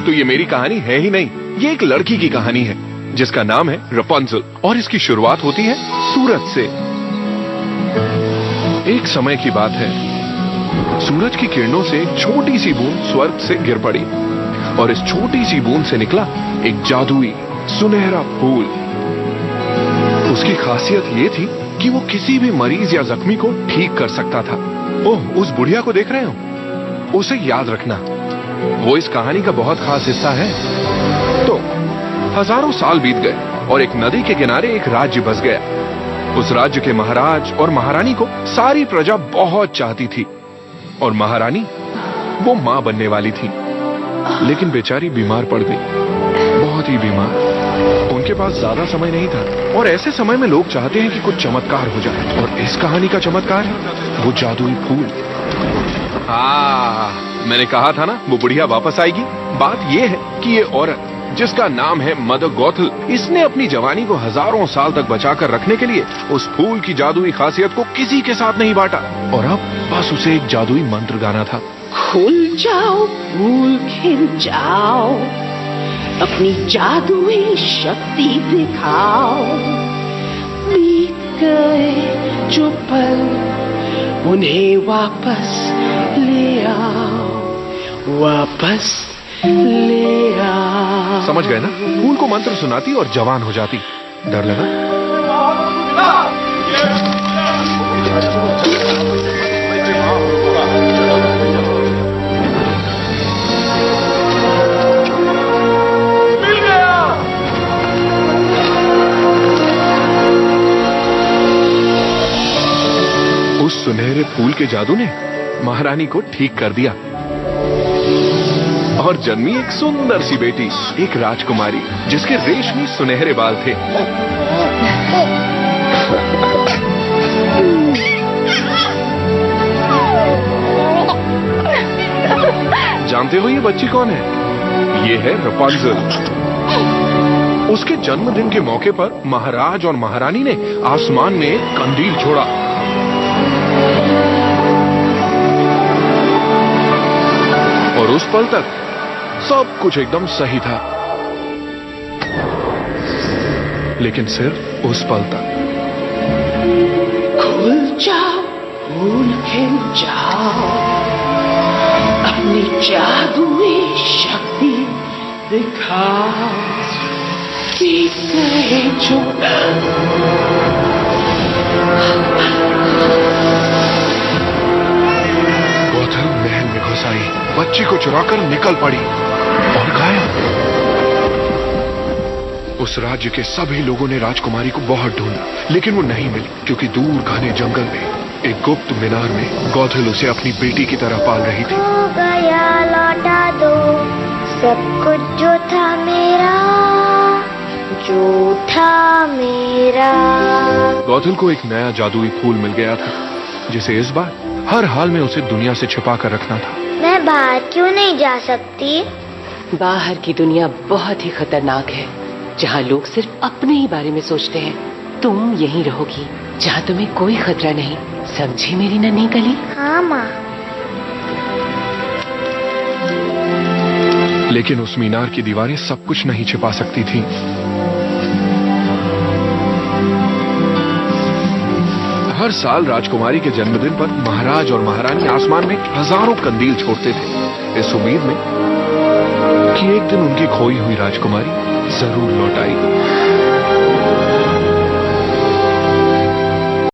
तो ये मेरी कहानी है ही नहीं, ये एक लड़की की कहानी है जिसका नाम है रपुंज़ल और इसकी शुरुआत होती है सूरज से। एक समय की बात है, सूरज की किरणों से एक छोटी सी बूंद स्वर्ग से गिर पड़ी और इस छोटी सी बूंद से निकला एक जादुई सुनहरा फूल। उसकी खासियत ये थी कि वो किसी भी मरीज या जख्मी को ठीक कर सकता था। ओह, उस बुढ़िया को देख रहे हो? उसे याद रखना, वो इस कहानी का बहुत खास हिस्सा है। तो हजारों साल बीत गए और एक नदी के किनारे एक राज्य बस गया। उस राज्य के महाराज और महारानी को सारी प्रजा बहुत चाहती थी और महारानी वो मां बनने वाली थी, लेकिन बेचारी बीमार पड़ गई, बहुत ही बीमार। उनके पास ज्यादा समय नहीं था और ऐसे समय में लोग चाहते हैं कि कुछ चमत्कार हो जाए, और इस कहानी का चमत्कार है वो जादुई फूल। मैंने कहा था ना वो बुढ़िया वापस आएगी। बात ये है कि ये औरत जिसका नाम है मदर गॉथल, इसने अपनी जवानी को हजारों साल तक बचाकर रखने के लिए उस फूल की जादुई खासियत को किसी के साथ नहीं बांटा, और अब बस उसे एक जादुई मंत्र गाना था। खुल जाओ, फूल खिल जाओ, अपनी जादुई शक्ति दिखाओ। बीत गए जो पल उन्हें वापस ले आओ, वापस ले आओ। समझ गए ना? फूल को मंत्र सुनाती और जवान हो जाती। डर लगा? उस सुनहरे फूल के जादू ने महारानी को ठीक कर दिया और जन्मी एक सुंदर सी बेटी, एक राजकुमारी जिसके रेशमी सुनहरे बाल थे। जानते हो ये बच्ची कौन है? ये है रपुंज़ल। उसके जन्मदिन के मौके पर महाराज और महारानी ने आसमान में एक कंदील छोड़ा और उस पल तक सब कुछ एकदम सही था, लेकिन सिर्फ उस पल तक। खुल जाओ, फूल खिल जाओ, अपनी जादुई शक्ति दिखाओ। बीत गए जो गॉथल महल में घुस आई, बच्ची को चुराकर निकल पड़ी और गायब। उस राज्य के सभी लोगों ने राजकुमारी को बहुत ढूंढा, लेकिन वो नहीं मिली, क्योंकि दूर घने जंगल में एक गुप्त मीनार में गॉथल उसे अपनी बेटी की तरह पाल रही थी। हो गया, लौटा दो सब कुछ जो था मेरा, जो था मेरा। गॉथल को एक नया जादुई फूल मिल गया था, जिसे इस बार हर हाल में उसे दुनिया से छिपा कर रखना था। मैं बाहर क्यों नहीं जा सकती? बाहर की दुनिया बहुत ही खतरनाक है, जहाँ लोग सिर्फ अपने ही बारे में सोचते हैं। तुम यहीं रहोगी जहाँ तुम्हें कोई खतरा नहीं, समझी मेरी नन्ही कली? हाँ माँ। लेकिन उस मीनार की दीवारें सब कुछ नहीं छिपा सकती थीं। हर साल राजकुमारी के जन्मदिन पर महाराज और महारानी आसमान में हजारों कंदील छोड़ते थे, इस उम्मीद में कि एक दिन उनकी खोई हुई राजकुमारी जरूर लौट आएगी।